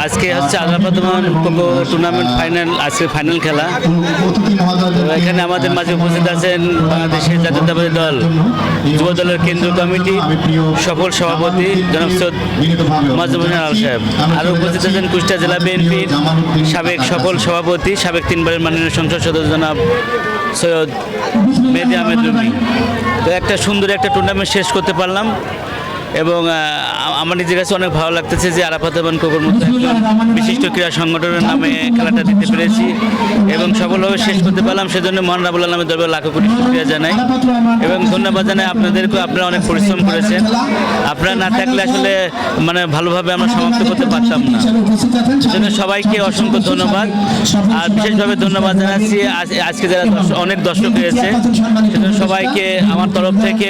আজকে হচ্ছে আলাপাতমান cocoa tournament final, আজকে ফাইনাল খেলা। তো এখানে আমাদের মাঝে উপস্থিত আছেন বাংলাদেশের জাতীয়তাবাদী দল যুব দলের কেন্দ্রীয় কমিটি সফল সভাপতি জনাব সৈয়দ মাজহারুল আল সাহেব। আরও উপস্থিত আছেন কুষ্টিয়া জেলা বিএনপির সাবেক সফল সভাপতি, সাবেক 3বারের মাননীয় সংসদ সদস্য জনাব সৈয়দ মেহেদী আহমেদ রুমি। তো একটা সুন্দর একটা টুর্নামেন্ট শেষ করতে পারলাম এবং আমার নিজের কাছে অনেক ভালো লাগতেছে যে আরাফাত কোকোর মতো একজন বিশিষ্ট ক্রীড়া সংগঠনের নামে খেলাটা দিতে পেরেছি এবং সফলভাবে শেষ করতে পারলাম। সেজন্য মহান রাব্বুল আলামিনের দরবারে লাখো কোটি শুকরিয়া জানাই এবং ধন্যবাদ জানাই আপনাদেরকেও। আপনারা অনেক পরিশ্রম করেছেন, আপনারা না থাকলে আসলে ভালোভাবে আমরা সমাপ্ত করতে পারতাম না। সেজন্য সবাইকে অসংখ্য ধন্যবাদ। আর বিশেষভাবে ধন্যবাদ জানাচ্ছি আজকে যারা অনেক দর্শক রয়েছে, সেজন্য সবাইকে আমার তরফ থেকে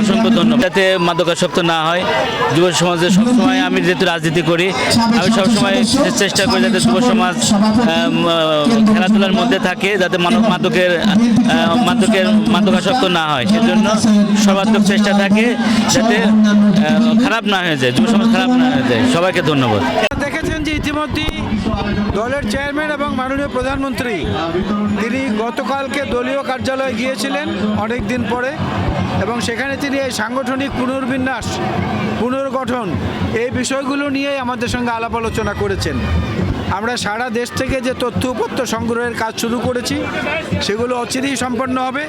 অসংখ্য ধন্যবাদ। যাতে মাদকাসক্ত না হয় যুব সমাজে, সবসময় আমি যেহেতু রাজনীতি করি, আমি সবসময় চেষ্টা করি যাতে যুব সমাজ খেলাধুলার মধ্যে থাকে, যাতে মাদকাসক্ত না হয়। সেজন্য সর্বাত্মক চেষ্টা থাকে যাতে খারাপ না হয়ে যায়, যুব সমাজ খারাপ না হয়ে যায়। সবাইকে ধন্যবাদ। দেখেছেন যে ইতিমধ্যেই দলের চেয়ারম্যান এবং মাননীয় প্রধানমন্ত্রী তিনি গতকালকে দলীয় কার্যালয়ে গিয়েছিলেন অনেক দিন পরে এবং সেখানে তিনি এই সাংগঠনিক পুনর্বিন্যাস, পুনর্গঠন এই বিষয়গুলো নিয়ে আমাদের সঙ্গে আলাপ আলোচনা করেছেন। আমরা সারা দেশ থেকে যে তথ্য উপত্য সংগ্রহের কাজ শুরু করেছি সেগুলো অচিরেই সম্পন্ন হবে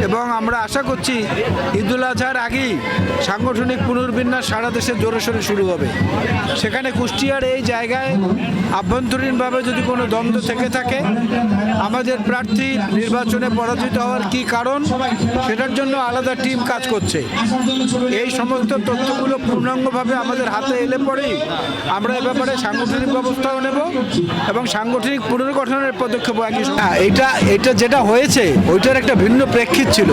এবং আমরা আশা করছি ঈদুল আজহার আগেই সাংগঠনিক পুনর্বিন্যাস সারা দেশে জোরে সোরে শুরু হবে। সেখানে কুষ্টিয়ার এই জায়গায় আভ্যন্তরীণভাবে যদি কোনো দ্বন্দ্ব থেকে থাকে, আমাদের প্রার্থী নির্বাচনে পরাজিত হওয়ার কী কারণ, সেটার জন্য আলাদা টিম কাজ করছে। এই সমস্ত তথ্যগুলো পূর্ণাঙ্গভাবে আমাদের হাতে এলে পরেই আমরা এ ব্যাপারে সাংগঠনিক ব্যবস্থাও নেব এবং সাংগঠনিক পুনর্গঠনের পদক্ষেপ একই। এটা যেটা হয়েছে ওইটার একটা ভিন্ন প্রেক্ষিত ছিল,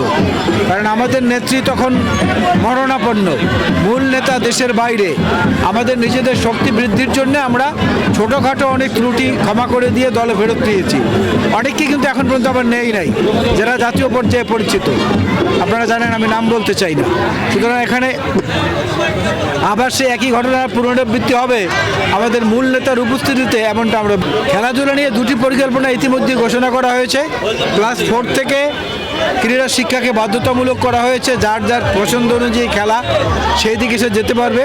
কারণ আমাদের নেত্রী তখন মরণাপন্ন, মূল নেতা দেশের বাইরে। আমাদের নিজেদের শক্তি বৃদ্ধির জন্য আমরা ছোটোখাটো অনেক ত্রুটি ক্ষমা করে দিয়ে দলে ফেরত দিয়েছি। অনেককে কিন্তু এখন পর্যন্ত আবার নেই যারা জাতীয় পর্যায়ে পরিচিত, আপনারা জানেন, আমি নাম বলতে চাই না। সুতরাং এখানে আবার সে একই ঘটনার পুনরাবৃত্তি হবে আমাদের মূল নেতার উপস্থিতিতে, এমনটা আমরা। খেলাধুলা নিয়ে দুটি পরিকল্পনা ইতিমধ্যে ঘোষণা করা হয়েছে। ক্লাস 4 থেকে ক্রীড়া শিক্ষাকে বাধ্যতামূলক করা হয়েছে, যার যার পছন্দ অনুযায়ী খেলা সেই দিকে সে যেতে পারবে।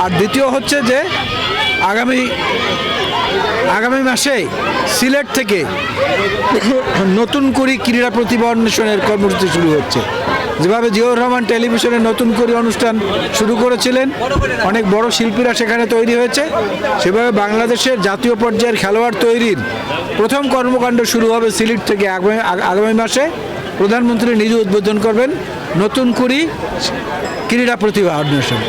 আর দ্বিতীয় হচ্ছে যে আগামী মাসে সিলেট থেকে নতুন করে ক্রীড়া প্রতিভা অন্বেষণের কর্মসূচি শুরু হচ্ছে। যেভাবে জিয়াউর রহমান টেলিভিশনে নতুন করে অনুষ্ঠান শুরু করেছিলেন, অনেক বড় শিল্পীরা সেখানে তৈরি হয়েছে, সেভাবে বাংলাদেশের জাতীয় পর্যায়ের খেলোয়াড় তৈরির প্রথম কর্মকাণ্ড শুরু হবে সিলেট থেকে। আগামী মাসে প্রধানমন্ত্রী নিজে উদ্বোধন করবেন নতুন করে ক্রীড়া প্রতিভা অন্বেষণ।